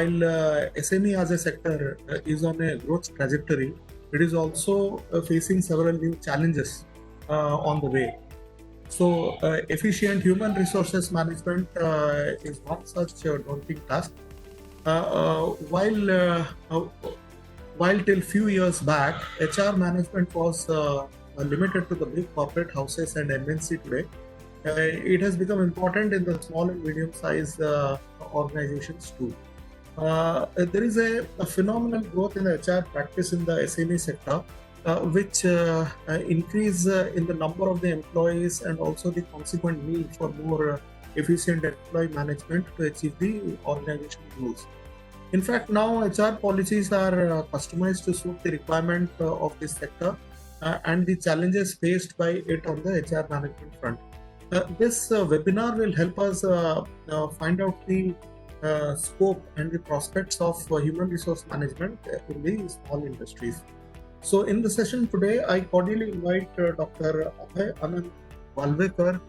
while SME as a sector is on a growth trajectory, it is also facing several new challenges on the way. So, efficient human resources management is one such daunting task. Uh, uh, while uh, uh, while till few years back, HR management was limited to the big corporate houses and MNC today, it has become important in the small and medium-sized organizations too. There is a phenomenal growth in the HR practice in the SME sector, which increase in the number of the employees and also the consequent need for more efficient employee management to achieve the organizational goals. In fact, now HR policies are customized to suit the requirement of this sector and the challenges faced by it on the HR management front. This webinar will help us find out the scope and the prospects of human resource management in the small industries. So, in the session today, I cordially invite Dr. Abhay Anand Valvekar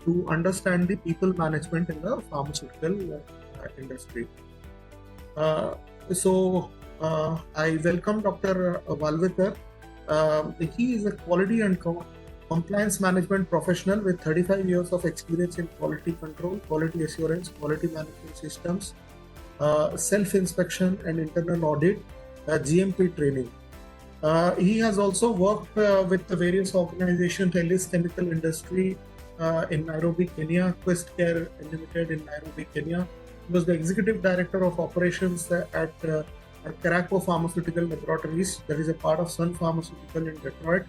to understand the people management in the pharmaceutical industry. I welcome Dr. Valvekar. He is a quality and compliance management professional with 35 years of experience in quality control, quality assurance, quality management systems, self-inspection and internal audit, GMP training. He has also worked with the various organizations, Ellis Chemical Industry in Nairobi, Kenya, Quest Care Limited in Nairobi, Kenya. He was the executive director of operations at Caraco Pharmaceutical Laboratories, that is a part of Sun Pharmaceutical in Detroit,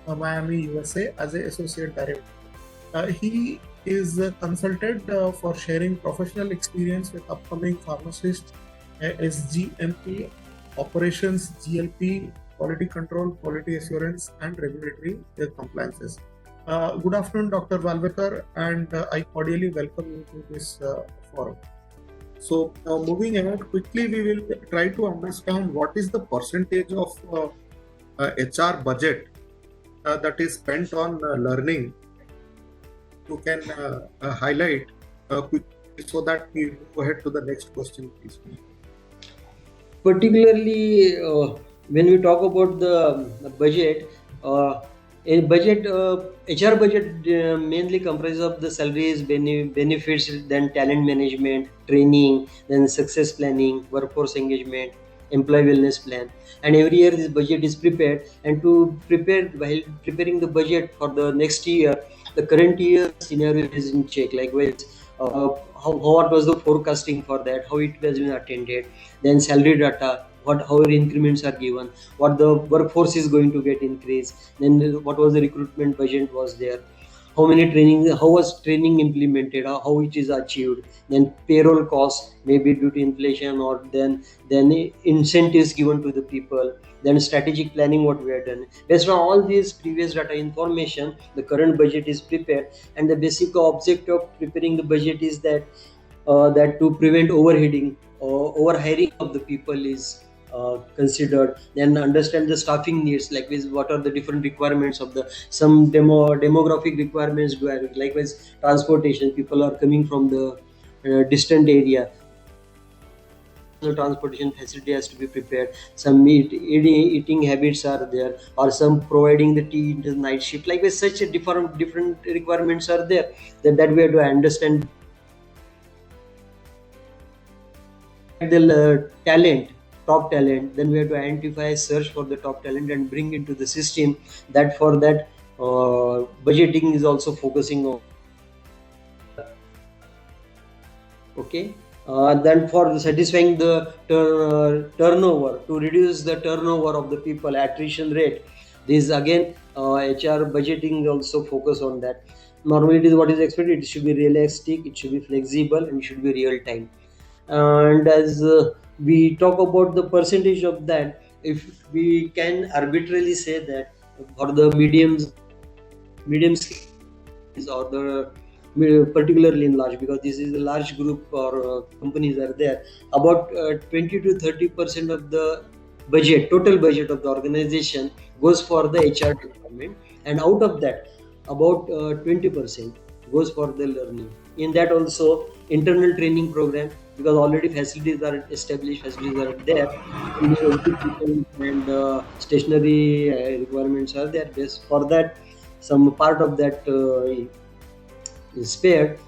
Miami, USA, as an associate director. He is consulted for sharing professional experience with upcoming pharmacists, SGMP, operations, GLP, quality control, quality assurance, and regulatory compliances. Good afternoon, Dr. Valvekar, and I cordially welcome you to this forum. So, moving ahead quickly, we will try to understand what is the percentage of HR budget that is spent on learning. You can highlight quickly so that we move ahead to the next question, please. Particularly when we talk about the budget, HR budget mainly comprises of the salaries, benefits, then talent management, training, then success planning, workforce engagement, employee wellness plan. And every year this budget is prepared, and to prepare, while preparing the budget for the next year, the current year scenario is in check. Likewise, what was the forecasting for that, how it has been attended, then salary data, how increments are given, what the workforce is going to get increased, then what was the recruitment budget was there, how many training, how was training implemented, how it is achieved, then payroll costs maybe due to inflation, or then incentives given to the people, then strategic planning what we have done. Based on all these previous data information, the current budget is prepared, and the basic objective of preparing the budget is that to prevent overheating or overhiring of the people is considered. Then understand the staffing needs, like what are the different requirements of the some demographic requirements do have. Likewise, transportation, people are coming from the distant area, the transportation facility has to be prepared. Some eating habits are there, or some providing the tea into the night shift. Likewise, such a different requirements are there, that we have to understand the top talent. Then we have to identify, search for the top talent and bring into the system. That for that budgeting is also focusing on. Okay. Then for satisfying the turnover, to reduce the turnover of the people, attrition rate, this again HR budgeting also focus on that. Normally it is what is expected, it should be realistic, it should be flexible, and it should be real time. And as we talk about the percentage of that, if we can arbitrarily say that for the medium or the particularly in large, because this is a large group or companies are there, about 20 to 30% of the total budget of the organization goes for the HR department, and out of that about 20% goes for the learning. In that also internal training program, because already facilities are established, facilities are there, and the equipment and stationary requirements are there. Based for that, some part of that is spared,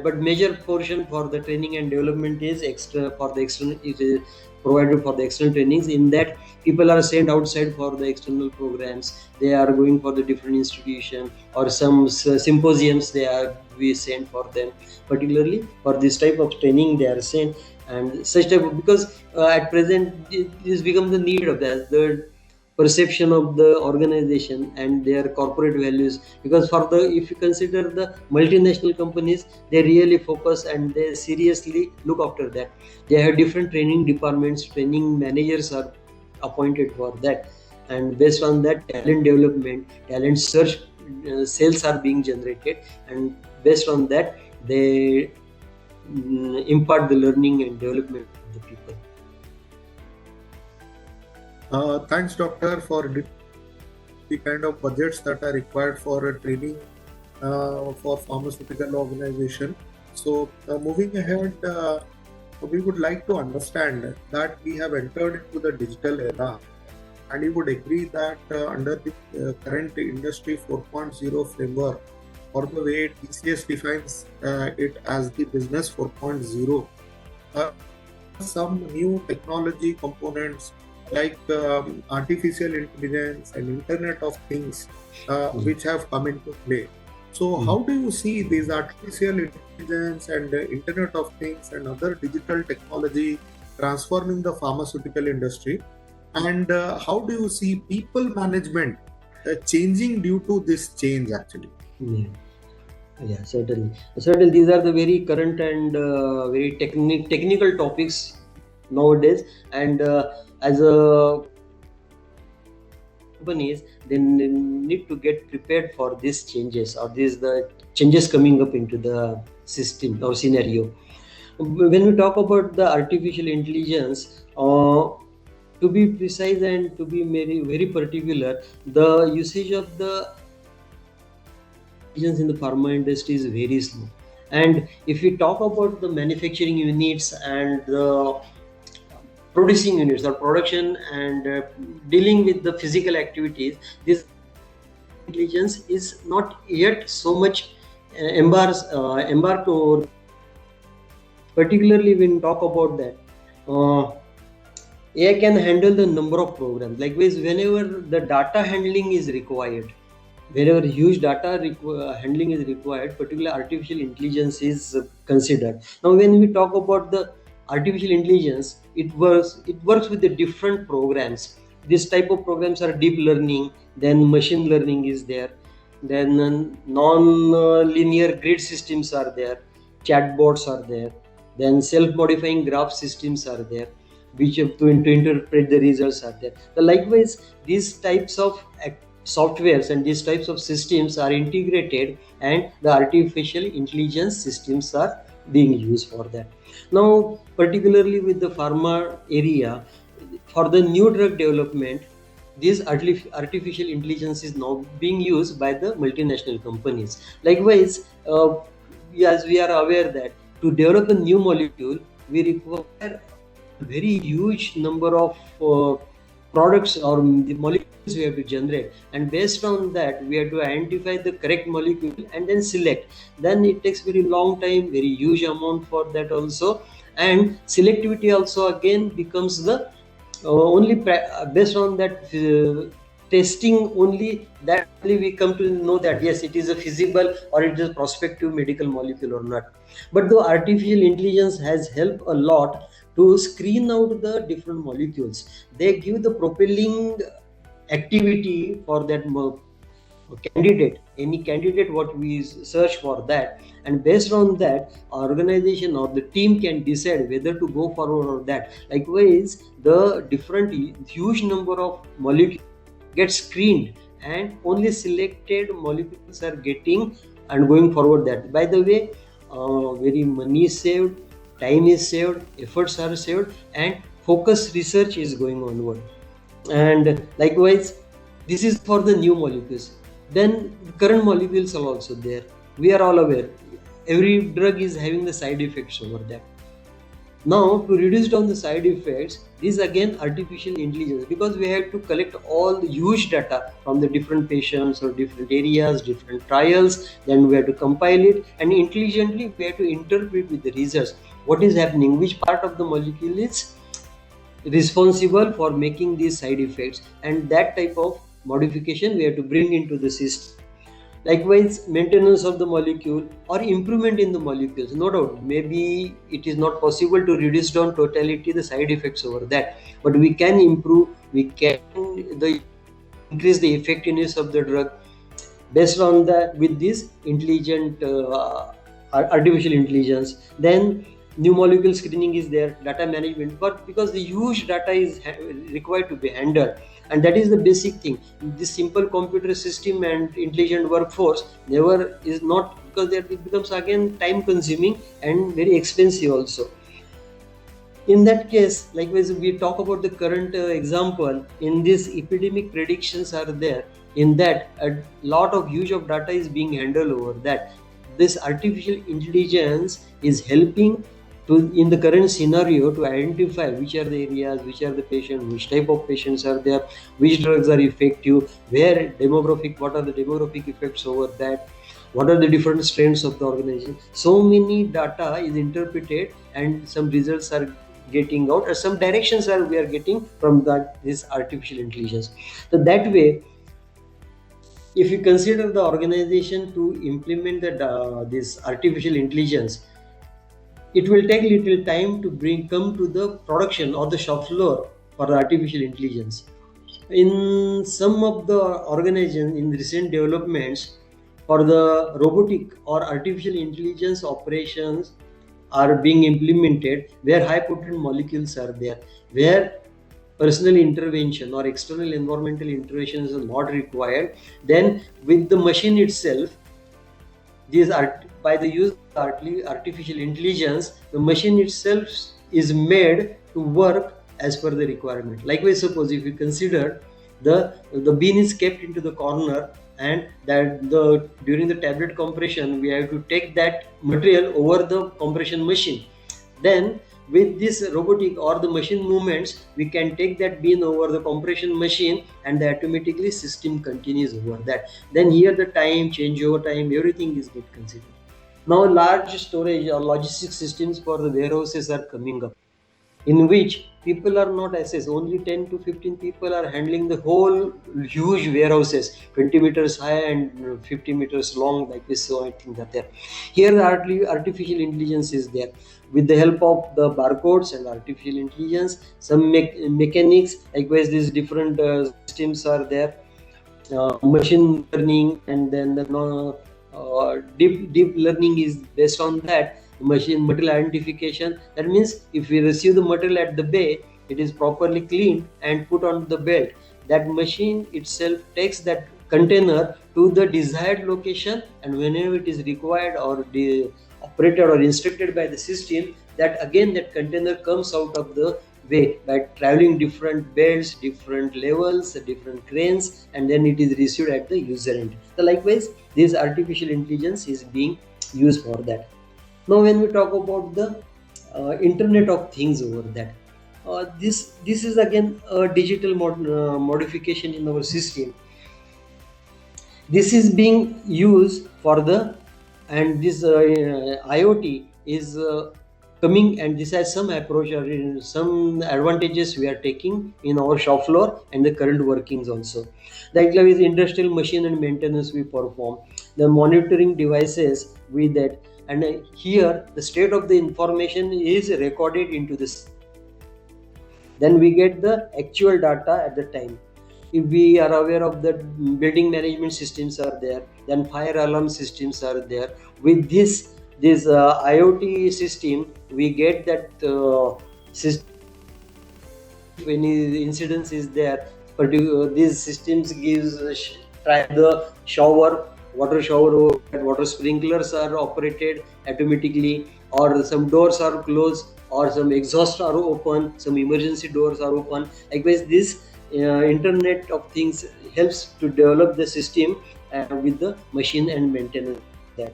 but major portion for the training and development is extra for the external, is provided for the external trainings. In that, people are sent outside for the external programs. They are going for the different institution or some symposiums, they are we sent for them, particularly for this type of training they are sent. And such type of, because at present it is become the need of the perception of the organization and their corporate values. Because for the, if you consider the multinational companies, they really focus and they seriously look after that. They have different training departments, training managers are appointed for that, and based on that, talent development, talent search, sales are being generated, and based on that, they impart the learning and development of the people. Thanks, doctor, for the kind of budgets that are required for training for pharmaceutical organization. So, moving ahead, we would like to understand that we have entered into the digital era, and you would agree that under the current Industry 4.0 framework, or the way TCS defines it as the Business 4.0, some new technology components like artificial intelligence and Internet of Things, which have come into play. So, how do you see these artificial intelligence and Internet of Things and other digital technology transforming the pharmaceutical industry? And how do you see people management changing due to this change actually? Yeah. Yeah, certainly. Certainly, these are the very current and very technical topics nowadays. And as a companies, they need to get prepared for these changes, or these the changes coming up into the system or scenario. When we talk about the artificial intelligence, to be precise and to be very very particular, the usage of the intelligence in the pharma industry is very slow. And if we talk about the manufacturing units and the producing units or production and dealing with the physical activities, this intelligence is not yet so much embarked over. Particularly when we talk about that, AI can handle the number of programs. Likewise, whenever the data handling is required, wherever huge data handling is required, particularly artificial intelligence is considered. Now, when we talk about the artificial intelligence, it works with the different programs. This type of programs are deep learning, then machine learning is there, then non-linear grid systems are there, chatbots are there, then self-modifying graph systems are there, which have to interpret the results are there. So likewise, these types of softwares and these types of systems are integrated, and the artificial intelligence systems are being used for that. Now, particularly with the pharma area, for the new drug development, this artificial intelligence is now being used by the multinational companies. Likewise, as we are aware that to develop a new molecule, we require a very huge number of products or the molecules we have to generate, and based on that we have to identify the correct molecule and then select. Then it takes very long time, very huge amount for that also, and selectivity also again becomes the only based on that testing only, that only we come to know that yes, it is a feasible or it is a prospective medical molecule or not. But the artificial intelligence has helped a lot to screen out the different molecules. They give the propelling activity for that candidate, any candidate what we search for that, and based on that, organization or the team can decide whether to go forward or that. Likewise, the different huge number of molecules get screened, and only selected molecules are getting and going forward. That, by the way, very money is saved, time is saved, efforts are saved, and focused research is going onward. And likewise, this is for the new molecules. Then current molecules are also there. We are all aware every drug is having the side effects over that. Now, to reduce down the side effects, this again artificial intelligence, because we have to collect all the huge data from the different patients or different areas, different trials. Then we have to compile it, and intelligently we have to interpret with the results what is happening, which part of the molecule is responsible for making these side effects, and that type of modification we have to bring into the system. Likewise, maintenance of the molecule or improvement in the molecules. No doubt, maybe it is not possible to reduce down totality the side effects over that, but we can improve. We can increase the effectiveness of the drug based on that with this intelligent artificial intelligence. Then new molecule screening is there, data management, but because the huge data is required to be handled, and that is the basic thing. This simple computer system and intelligent workforce never is not, because that it becomes again time consuming and very expensive also. In that case, likewise, we talk about the current example. In this, epidemic predictions are there. In that, a lot of huge of data is being handled over that. This artificial intelligence is helping to, in the current scenario, to identify which are the areas, which are the patients, which type of patients are there, which drugs are effective, where demographic, what are the demographic effects over that, what are the different strengths of the organization. So many data is interpreted, and some results are getting out, or some directions are we are getting from that this artificial intelligence. So that way, if you consider the organization to implement this artificial intelligence, it will take little time to come to the production or the shop floor for the artificial intelligence. In some of the organizations in recent developments for the robotic or artificial intelligence operations are being implemented, where high potent molecules are there, where personal intervention or external environmental intervention is not required. Then with the machine itself, these are by the use of artificial intelligence, the machine itself is made to work as per the requirement. Likewise, suppose if you consider the bean is kept into the corner, and that the during the tablet compression we have to take that material over the compression machine. Then with this robotic or the machine movements, we can take that bean over the compression machine, and the automatically system continues over that. Then here the time change over time, everything is get considered. Now large storage or logistics systems for the warehouses are coming up, in which people are not assessed. Only 10 to 15 people are handling the whole huge warehouses, 20 meters high and 50 meters long, like this. So I think that there, here the artificial intelligence is there. With the help of the barcodes and artificial intelligence, some mechanics, likewise these different systems are there. Machine learning, and then the deep learning is based on that. Machine material identification, that means if we receive the material at the bay, it is properly cleaned and put on the belt. That machine itself takes that container to the desired location, and whenever it is required or operated or instructed by the system, that again that container comes out of the way by traveling different belts, different levels, different cranes, and then it is received at the user end. So likewise, this artificial intelligence is being used for that. Now when we talk about the internet of things over that, this is again a digital modification in our system. This is being used for the, and this IoT is coming, and this has some approach or some advantages we are taking in our shop floor and the current workings also. Likewise, industrial machine and maintenance we perform, the monitoring devices with that, and here the state of the information is recorded into this. Then we get the actual data at the time. If we are aware of the building management systems are there, then fire alarm systems are there. With this IoT system, we get that system, if any incidence is there, these systems gives try the shower, water shower, water sprinklers are operated automatically, or some doors are closed, or some exhausts are open, some emergency doors are open. Likewise, this internet of things helps to develop the system with the machine and maintenance. That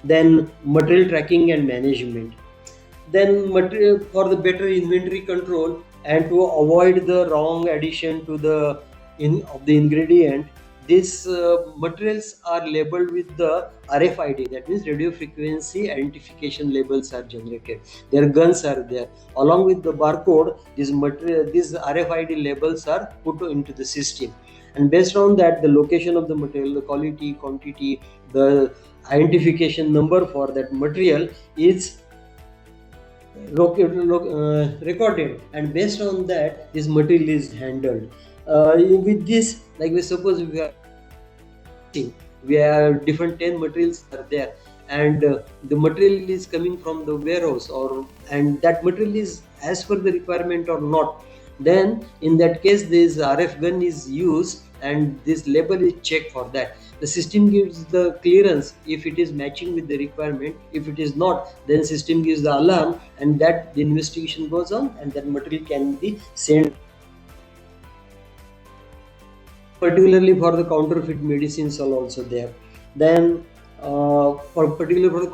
then material tracking and management, then material for the better inventory control and to avoid the wrong addition to the of the ingredient, these materials are labeled with the RFID, that means radio frequency identification labels are generated. Their guns are there. Along with the barcode, these RFID labels are put into the system. And based on that, the location of the material, the quality, quantity, the identification number for that material is recorded, and based on that, this material is handled. With this, like we suppose we have different 10 materials are there, and the material is coming from the warehouse, or and that material is as per the requirement or not, then in that case this RF gun is used and this label is checked. For that, the system gives the clearance if it is matching with the requirement. If it is not, then system gives the alarm, and that the investigation goes on, and that material can be sent, particularly for the counterfeit medicines are also there. Then for particular for the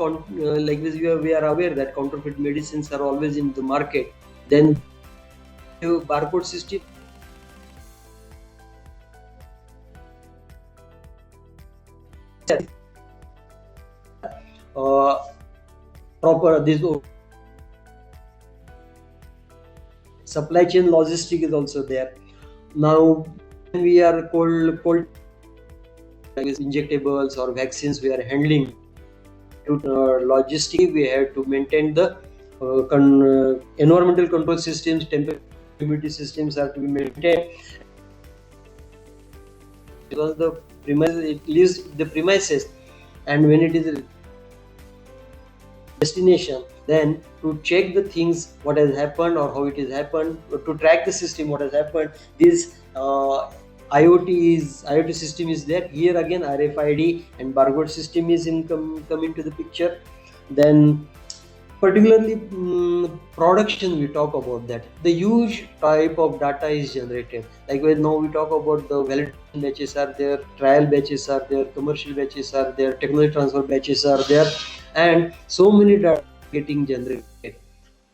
like this, we are aware that counterfeit medicines are always in the market. Then barcode system proper this supply chain logistic is also there. Now we are cold injectables or vaccines we are handling, to logistic we have to maintain the environmental control systems, temperature humidity systems are to be maintained, because the premises, it leaves the premises, and when it is a destination, then to check the things what has happened or how it has happened, to track the system what has happened, this IoT system is there. Here again RFID and barcode system is come into the picture. Then particularly production, we talk about that the huge type of data is generated. Like now we talk about the validation batches are there, trial batches are there, commercial batches are there, technology transfer batches are there, and so many data getting generated.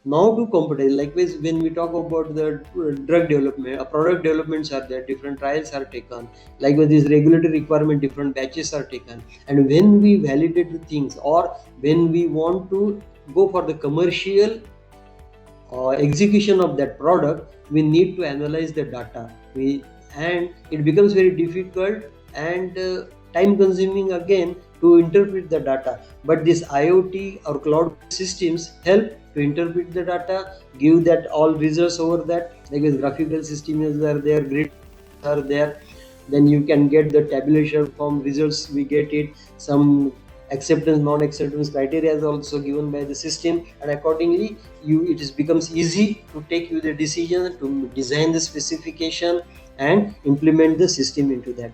Now to compare, likewise when we talk about the drug development, product developments are there, different trials are taken, likewise this regulatory requirement, different batches are taken, and when we validate the things, or when we want to go for the commercial execution of that product, we need to analyze the data, and it becomes very difficult and time consuming again to interpret the data. But this IoT or cloud systems help to interpret the data, give that all results over that, like with graphical systems are there, grids are there, then you can get the tabulation form results, we get it, some acceptance non-acceptance criteria is also given by the system, and accordingly it becomes easy to take you the decision to design the specification and implement the system into that.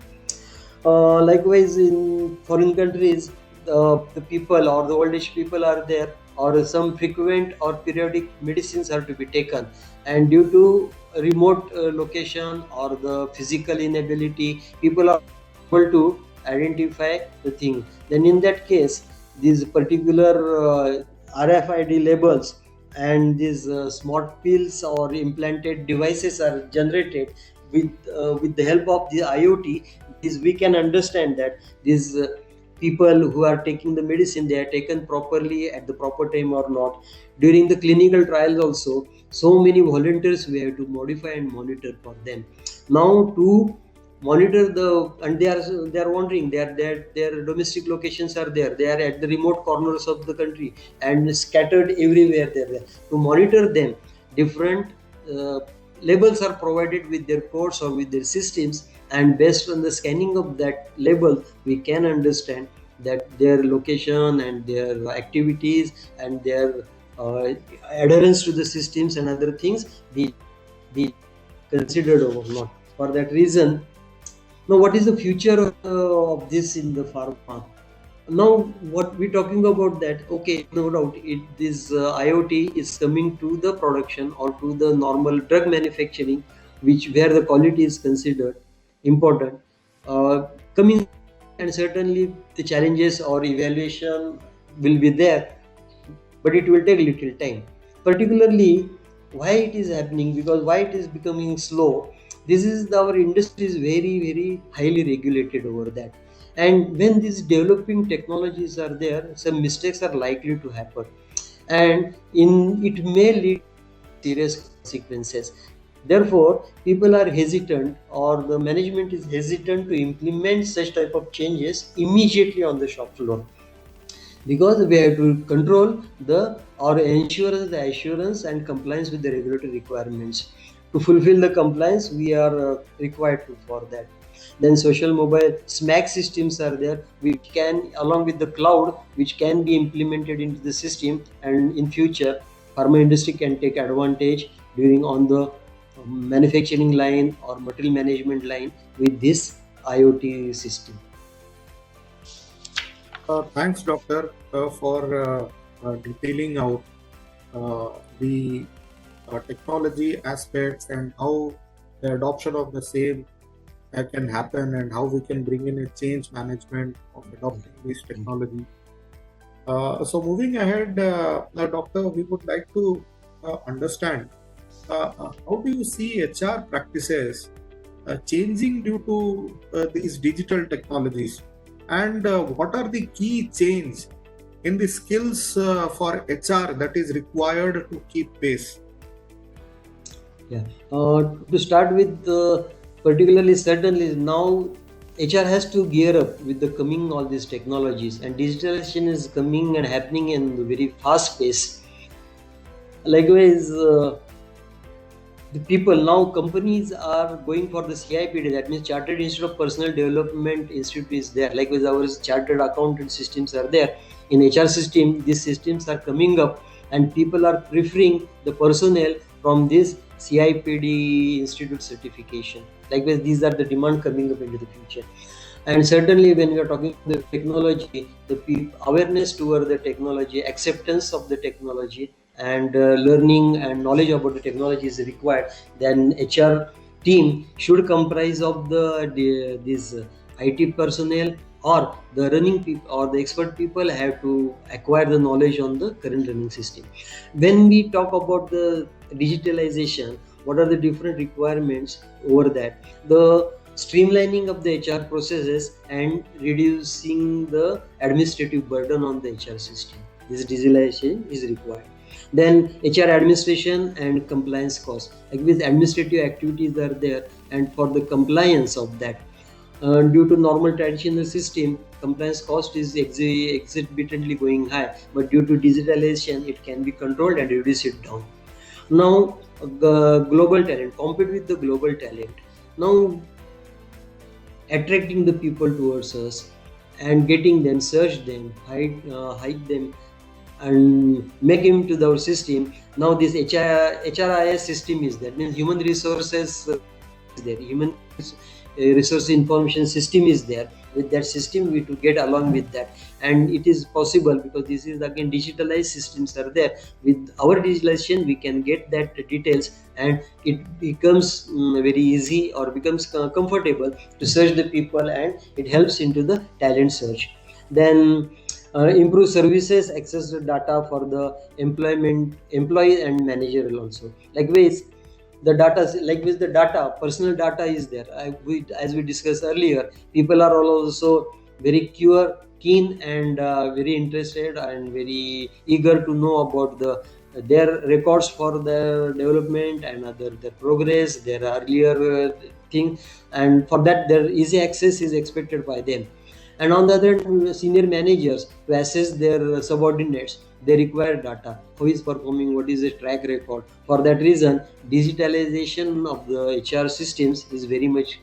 Likewise in foreign countries, the people or the old age people are there, or some frequent or periodic medicines are to be taken, and due to remote location or the physical inability, people are able to identify the thing. Then in that case, these particular RFID labels and these smart pills or implanted devices are generated with the help of the IoT. Is we can understand that these people who are taking the medicine, they are taken properly at the proper time or not. During the clinical trials also, so many volunteers we have to modify and monitor for them. Now to monitor and they are wandering, their domestic locations are there, they are at the remote corners of the country and scattered everywhere. There to monitor them, different labels are provided with their codes or with their systems, and based on the scanning of that label, we can understand that their location and their activities and their adherence to the systems and other things be considered or not. For that reason, now what is the future of this in the pharma? Now what we're talking about that, okay, no doubt this IoT is coming to the production or to the normal drug manufacturing, which where the quality is considered important, coming, and certainly the challenges or evaluation will be there, but it will take little time. particularly why it is happening, because why it is becoming slow. This is our industry is very very highly regulated over that, and when these developing technologies are there, some mistakes are likely to happen, and in it may lead to serious consequences. Therefore people are hesitant, or the management is hesitant to implement such type of changes immediately on the shop floor, because we have to control the or ensure the assurance and compliance with the regulatory requirements. To fulfill the compliance we are required to for that. Then social mobile smac systems are there, which can, along with the cloud, which can be implemented into the system, and in future pharma industry can take advantage during on the manufacturing line or material management line with this IoT system. Thanks, Doctor, for detailing out the technology aspects and how the adoption of the same can happen, and how we can bring in a change management of adopting this technology. So moving ahead, Doctor, we would like to understand how do you see HR practices changing due to these digital technologies, and what are the key change in the skills for HR that is required to keep pace? Yeah. To start with, particularly certainly now HR has to gear up with the coming all these technologies, and digitalization is coming and happening in very fast pace. Likewise, the people now companies are going for the CIPD, that means Chartered Institute of Personal Development Institute is there. Likewise, our chartered accountant systems are there. In HR system, these systems are coming up, and people are preferring the personnel from this CIPD institute certification. Likewise, these are the demand coming up into the future. And certainly when we are talking the technology, the awareness toward the technology, acceptance of the technology, and learning and knowledge about the technology is required. Then HR team should comprise of these IT personnel, or the running people or the expert people have to acquire the knowledge on the current running system. When we talk about the digitalization, what are the different requirements over that? The streamlining of the HR processes and reducing the administrative burden on the HR system. This digitalization is required. Then HR administration and compliance costs. Like with administrative activities are there, and for the compliance of that, due to normal traditional system, compliance cost is exorbitantly going high. But due to digitalization, it can be controlled and reduce it down. Now, global talent, compete with the global talent. Now, attracting the people towards us and getting them, search them, hide them, and make him to our system. Now this HRIS system is there, means human resources is there, human resource information system is there. With that system we to get along with that, and it is possible because this is again digitalized systems are there. With our digitalization we can get that details, and it becomes very easy, or becomes comfortable to search the people, and it helps into the talent search. Then improve services access to data for the employee and managerial also. Likewise, the data, like with the data, personal data is there. As we discussed earlier, people are also very keen and very interested and very eager to know about their records for their development and their progress, their earlier thing, and for that their easy access is expected by them. And on the other hand, senior managers, to assess their subordinates, they require data, who is performing, what is the track record. For that reason, digitalization of the HR systems is very much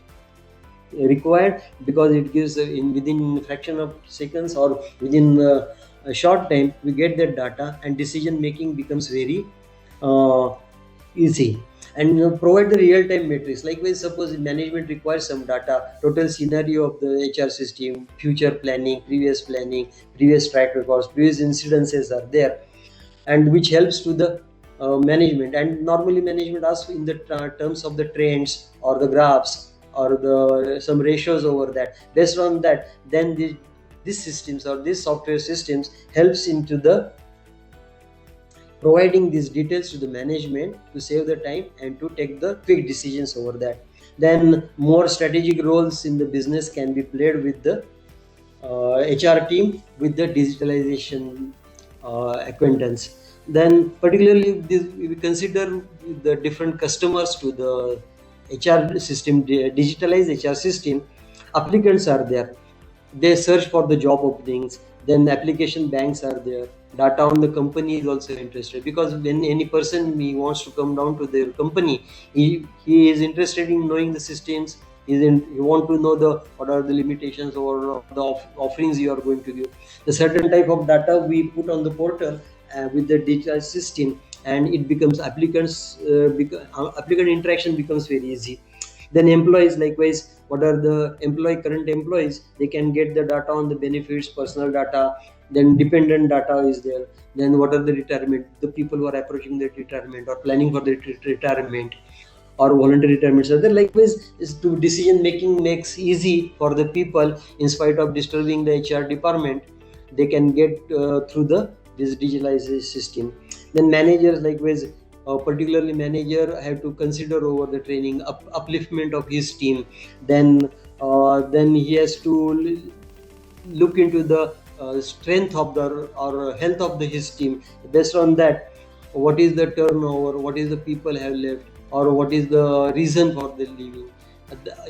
required, because it gives in within fraction of seconds, or within a short time we get that data, and decision making becomes very uh, easy. And provide the real-time metrics. Likewise, suppose management requires some data, total scenario of the HR system, future planning, previous track records, previous incidences are there, and which helps to the management. And normally management asks in the terms of the trends or the graphs, or the some ratios over that. Based on that, then these systems or these software systems helps into the providing these details to the management to save the time and to take the quick decisions over that. Then more strategic roles in the business can be played with the HR team with the digitalization acquaintance. Then particularly this, we consider the different customers to the HR system, digitalized HR system. Applicants are there, they search for the job openings, then application banks are there, data on the company is also interested, because when any person he wants to come down to their company, he is interested in knowing the systems. You want to know the what are the limitations or the offerings you are going to give. The certain type of data we put on the portal with the digital system, and it becomes applicant interaction becomes very easy. Then employees, likewise, what are the current employees, they can get the data on the benefits, personal data. Then dependent data is there. Then what are the retirement, the people who are approaching their retirement or planning for their retirement or voluntary retirements are there. Likewise, is to decision making makes easy for the people in spite of disturbing the HR department. They can get through the this digitalized system. Then managers, likewise, particularly manager have to consider over the training, upliftment of his team. Then he has to look into the strength of the or health of his team. Based on that, what is the turnover, what is the people have left, or what is the reason for the leaving.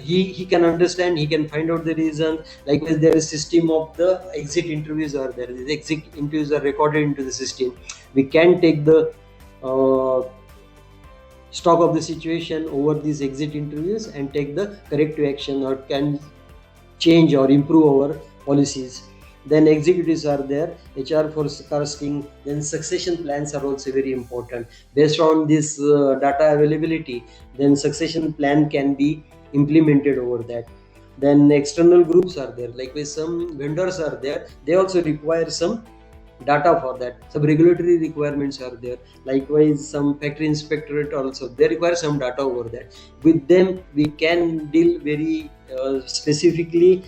He can understand, he can find out the reason. Likewise, there is system of the exit interviews are there. These exit interviews are recorded into the system. We can take the uh, stock of the situation over these exit interviews and take the corrective action, or can change or improve our policies. Then executives are there, HR forecasting. Then succession plans are also very important. Based on this data availability, then succession plan can be implemented over that. Then external groups are there, like with some vendors are there, they also require some data for that. Some regulatory requirements are there, likewise some factory inspectorate also, they require some data over that. With them we can deal very specifically,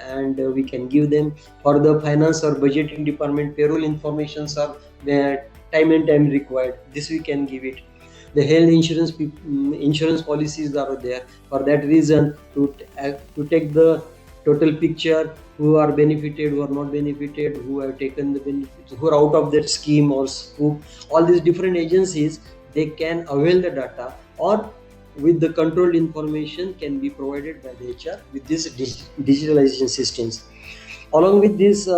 and we can give them. For the finance or budgeting department, payroll informations are there, time and time required, this we can give it. The health insurance insurance policies are there. For that reason, to take the total picture, who are benefited, who are not benefited, who have taken the benefits, who are out of that scheme or scope, all these different agencies, they can avail the data, or with the controlled information can be provided by the HR with these digitalization systems. Along with this,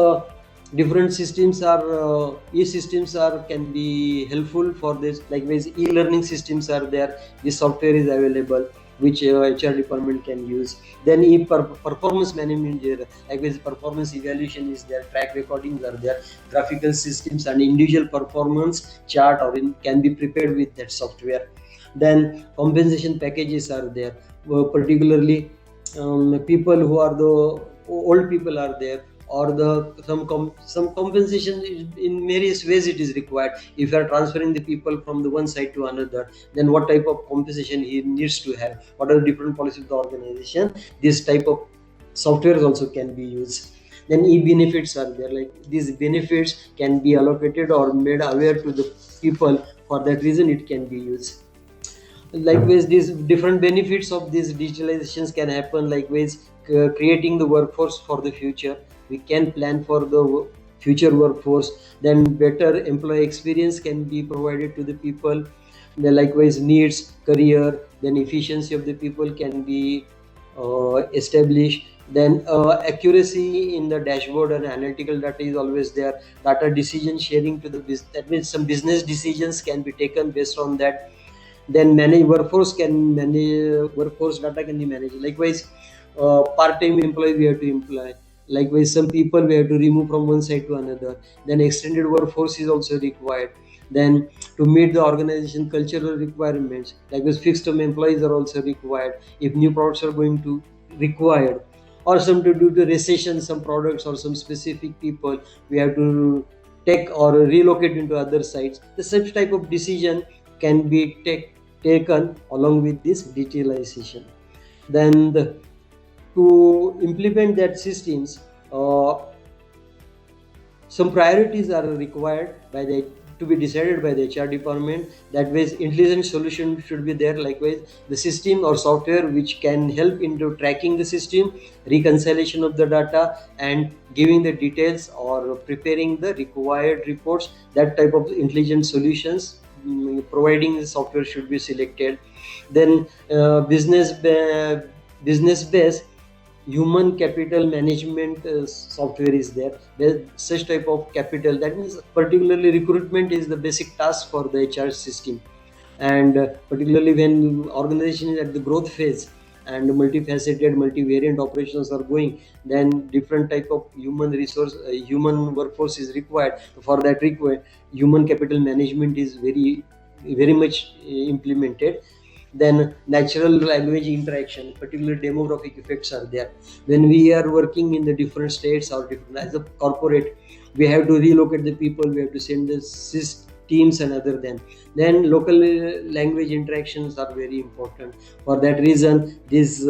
different systems are e-systems are can be helpful for this. Likewise, e-learning systems are there, this software is available which HR department can use. Then performance management there, likewise performance evaluation is there, track recordings are there, graphical systems and individual performance chart can be prepared with that software. Then compensation packages are there, particularly people who are the old people are there, or the some compensation in various ways it is required. If you are transferring the people from the one side to another, then what type of compensation he needs to have, what are the different policies of the organization, this type of softwares also can be used. Then e-benefits are there, like these benefits can be allocated or made aware to the people. For that reason it can be used. Likewise, these different benefits of these digitalizations can happen. Likewise, creating the workforce for the future, we can plan for the future workforce. Then better employee experience can be provided to the people. Then likewise, needs, career, then efficiency of the people can be established. Then accuracy in the dashboard and analytical data is always there. Data decision sharing to the business, that means some business decisions can be taken based on that. Then manage workforce, can manage workforce data can be managed. Likewise, part-time employee we have to employ. Likewise, some people we have to remove from one side to another. Then extended workforce is also required. Then to meet the organization cultural requirements, likewise fixed term employees are also required. If new products are going to required, or some to do to recession some products or some specific people, we have to take or relocate into other sites. The such type of decision can be taken along with this digitalization. Then to implement that systems, some priorities are required by the to be decided by the HR department. That way, intelligent solution should be there. Likewise, the system or software which can help into tracking the system, reconciliation of the data, and giving the details or preparing the required reports. That type of intelligent solutions providing the software should be selected. Then business based human capital management software is there. There's such type of capital, that means particularly recruitment is the basic task for the HR system. And particularly when organization is at the growth phase and multifaceted multivariant operations are going, then different type of human workforce is required. For that required human capital management is very much implemented. Then natural language interaction, particular demographic effects are there. When we are working in the different states or different, as a corporate, we have to relocate the people, we have to send the teams and other than. Then local language interactions are very important. For that reason, these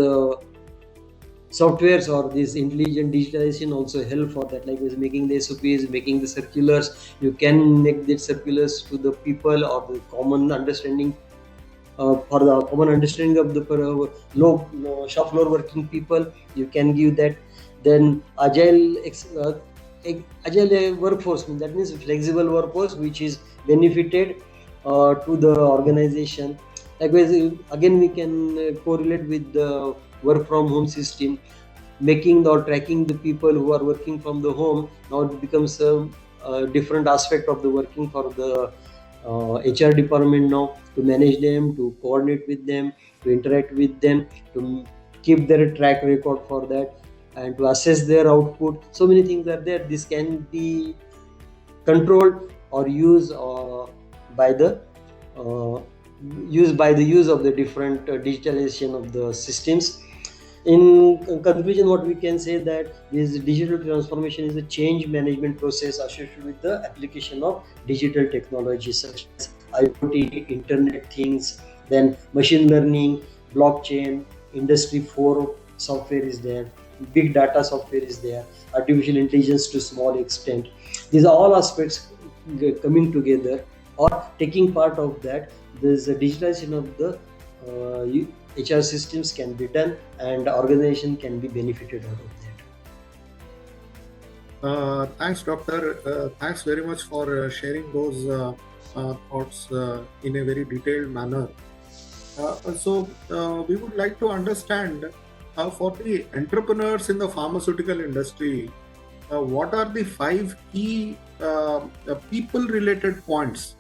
softwares or this intelligent digitalization also help for that, like is making the SOPs, making the circulars. You can make the circulars to the people or the common understanding, for the common understanding of the low shop floor working people. You can give that. Then agile workforce, that means flexible workforce which is benefited to the organization. Likewise, again we can correlate with the work from home system, making or tracking the people who are working from the home. Now it becomes a different aspect of the working for the HR department now, to manage them, to coordinate with them, to interact with them, to keep their track record for that, and to assess their output. So many things are there. This can be controlled or used by the use of the different digitalization of the systems. In conclusion, what we can say that this digital transformation is a change management process associated with the application of digital technology such as IoT, Internet Things, then machine learning, blockchain, Industry 4 software is there, big data software is there, artificial intelligence to small extent. These are all aspects coming together or taking part of that. There's a digitalization of the HR systems can be done, and organization can be benefited out of that. Thanks, Doctor. Thanks very much for sharing those thoughts in a very detailed manner. So we would like to understand for the entrepreneurs in the pharmaceutical industry, what are the 5 key people-related points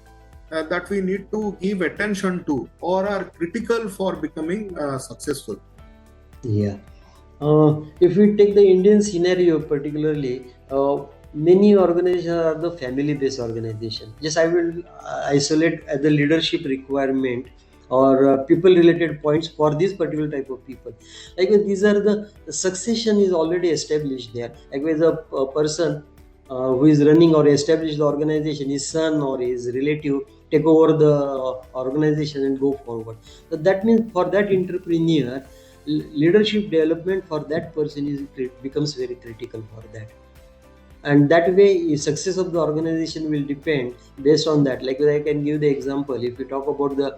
that we need to give attention to or are critical for becoming successful? Yeah. If we take the Indian scenario particularly, many organizations are the family-based organization. Yes, I will isolate the leadership requirement or people-related points for this particular type of people. Like these are the succession is already established there. Like with a person who is running or established the organization, his son or his relative take over the organization and go forward. So that means for that entrepreneur, leadership development for that person becomes very critical for that. And that way success of the organization will depend based on that. Like I can give the example. If we talk about the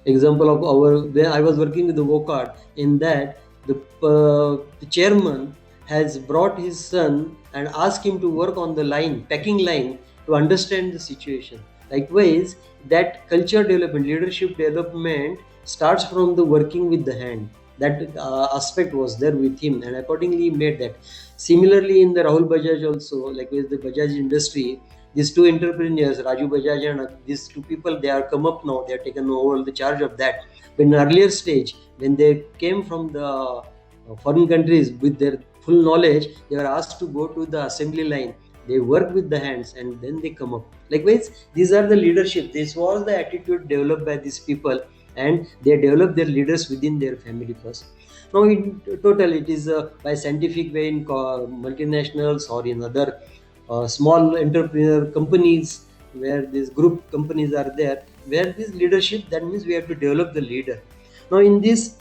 example of where I was working with the Vocard, in that the chairman has brought his son and asked him to work on the packing line, to understand the situation. Likewise, that culture development, leadership development starts from the working with the hand. That aspect was there with him, and accordingly made that. Similarly, in the Rahul Bajaj also, like with the Bajaj industry, these 2 entrepreneurs, Raju Bajaj and these 2 people, they are come up now. They are taken over the charge of that. But in earlier stage, when they came from the foreign countries with their full knowledge, they were asked to go to the assembly line. They work with the hands and then they come up. Likewise, these are the leadership. This was the attitude developed by these people, and they develop their leaders within their family first. Now, in total, it is by scientific way in multinationals or in other small entrepreneur companies where these group companies are there, where this leadership, that means we have to develop the leader. Now, in this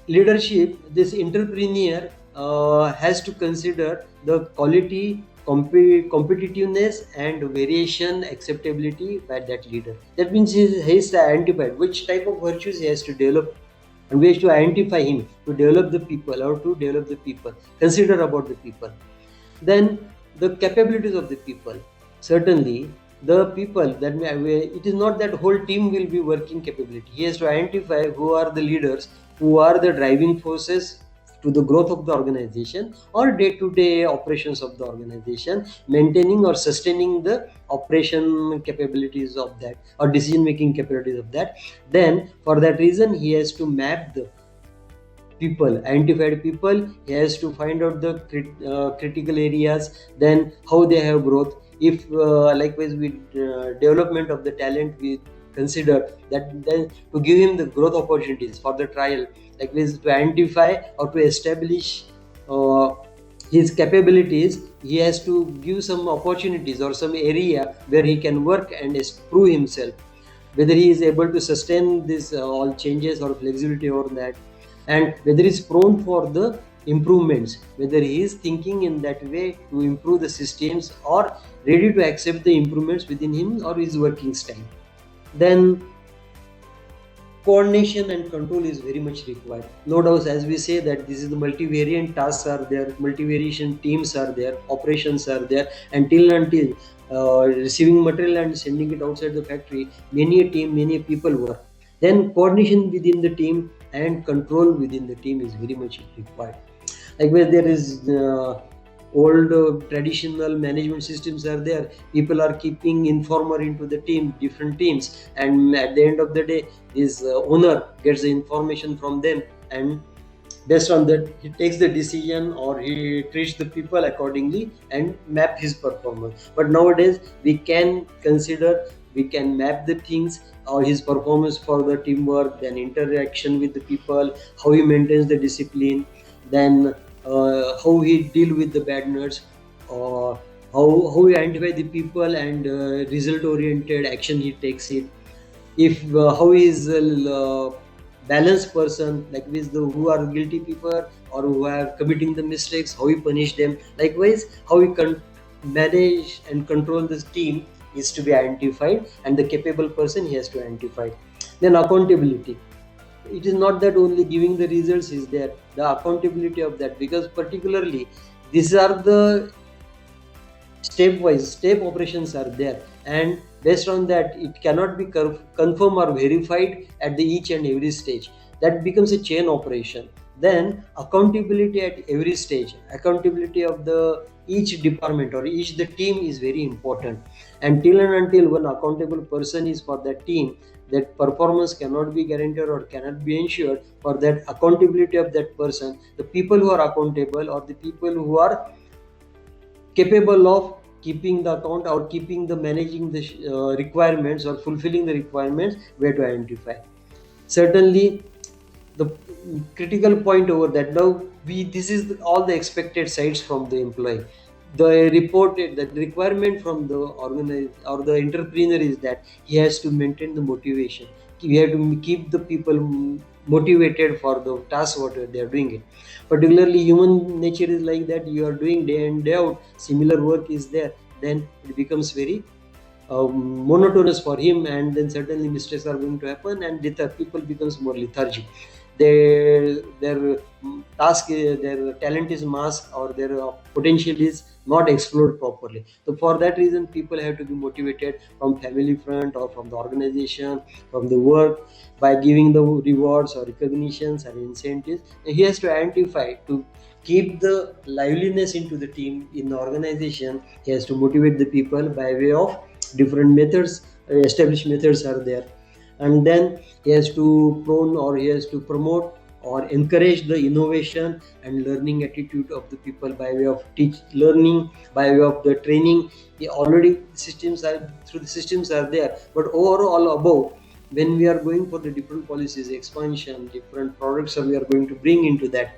leadership, this entrepreneur has to consider the quality competitiveness and variation acceptability by that leader. That means he is identified which type of virtues he has to develop, and we have to identify him to develop the people or to develop the people, consider about the people. Then the capabilities of the people. Certainly, the people that it is not that whole team will be working capability. He has to identify who are the leaders, who are the driving forces to the growth of the organization or day-to-day operations of the organization, maintaining or sustaining the operation capabilities of that or decision-making capabilities of that. Then, for that reason, he has to map the people, identified people. He has to find out the critical areas, then how they have growth. If likewise with development of the talent, we consider that, then to give him the growth opportunities for the trial, likewise to identify or to establish uh, his capabilities. He has to give some opportunities or some area where he can work and prove himself, whether he is able to sustain this all changes or flexibility over that, and whether he is prone for the improvements, whether he is thinking in that way to improve the systems or ready to accept the improvements within him or his working style. Then coordination and control is very much required. No doubt, as we say that this is the multivariant tasks are there, multivariation teams are there, operations are there, until receiving material and sending it outside the factory, many a team, many people work. Then coordination within the team and control within the team is very much required. Like where there is old traditional management systems are there, people are keeping informer into the team, different teams, and at the end of the day his owner gets the information from them, and based on that he takes the decision or he treats the people accordingly and map his performance. But nowadays we can consider, we can map the things or his performance for the teamwork, then interaction with the people, how he maintains the discipline, then how he deal with the bad nerds, or how he identify the people and result oriented action he takes it. If how he is a balanced person, like with the who are guilty people or who are committing the mistakes, how he punish them. Likewise, how he manage and control this team is to be identified, and the capable person he has to identify. Then accountability. It is not that only giving the results is there, the accountability of that, because particularly these are the step operations are there, and based on that it cannot be confirmed or verified at the each and every stage. That becomes a chain operation. Then accountability at every stage, accountability of the each department or each the team is very important. Until and until one accountable person is for that team, that performance cannot be guaranteed or cannot be ensured. For that accountability of that person, the people who are accountable or the people who are capable of keeping the account or keeping the managing the requirements or fulfilling the requirements, where to identify. Certainly the critical point over that, now we this is all the expected sides from the employee. The reported that requirement from the organizer or the entrepreneur is that he has to maintain the motivation. We have to keep the people motivated for the task what they are doing it. Particularly human nature is like that, you are doing day in day out similar work is there, then it becomes very monotonous for him, and then certainly mistakes are going to happen, and the people becomes more lethargic. Their task, their talent is masked, or their potential is not explored properly. So for that reason people have to be motivated from family front or from the organization, from the work, by giving the rewards or recognitions or incentives. And he has to identify to keep the liveliness into the team in the organization. He has to motivate the people by way of different methods, established methods are there. And then he has to prone or he has to promote or encourage the innovation and learning attitude of the people by way of learning, by way of the training. Already systems are through the systems are there, but overall above, when we are going for the different policies expansion, different products we are going to bring into that.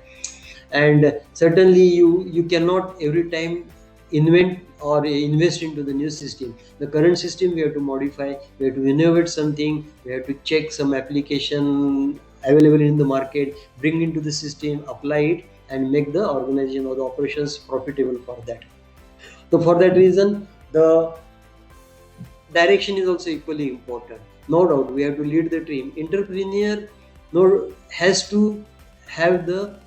And certainly you cannot every time invent or invest into the new system. The current system we have to modify, we have to innovate something, we have to check some application available in the market, bring into the system, apply it, and make the organization or the operations profitable for that. So for that reason, the direction is also equally important. No doubt, we have to lead the team. Entrepreneur has to have the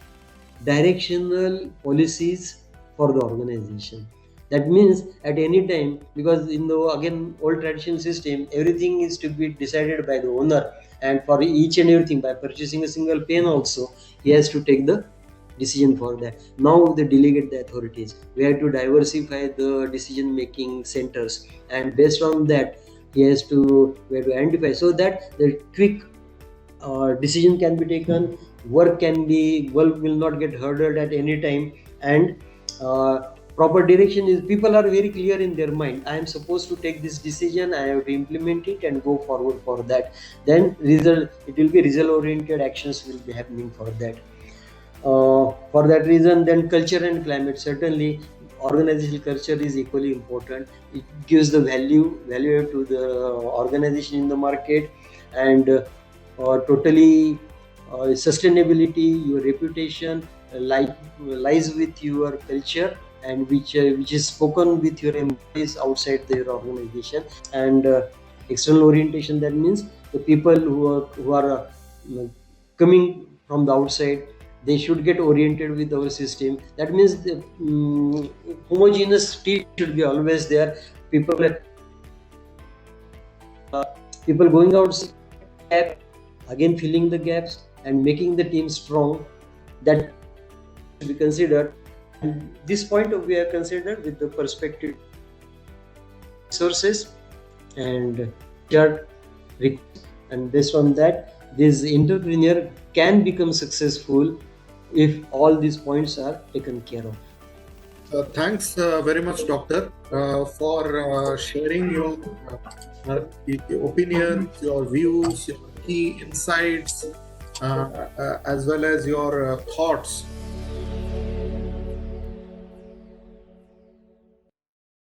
directional policies for the organization. That means at any time, because in the again old traditional system, everything is to be decided by the owner, and for each and everything, by purchasing a single pen also, he has to take the decision for that. Now they delegate the authorities. We have to diversify the decision making centers, and based on that, he has to we have to identify so that the quick decision can be taken, work will not get hurdled at any time, and proper direction is, people are very clear in their mind. I am supposed to take this decision, I have to implement it and go forward for that. Then result, it will be result oriented actions will be happening for that. For that reason, then culture and climate, certainly organizational culture is equally important. It gives the value to the organization in the market, and totally sustainability, your reputation lies with your culture, and which is spoken with your employees outside their organization. And external orientation, that means the people who are coming from the outside, they should get oriented with our system. That means the homogeneous team should be always there. People going outside, again filling the gaps and making the team strong, that should be considered. And this point of view are considered with the perspective resources and shared requirements. And based on that, this entrepreneur can become successful if all these points are taken care of. Thanks very much, Doctor, for sharing your opinions, your views, your key insights, as well as your thoughts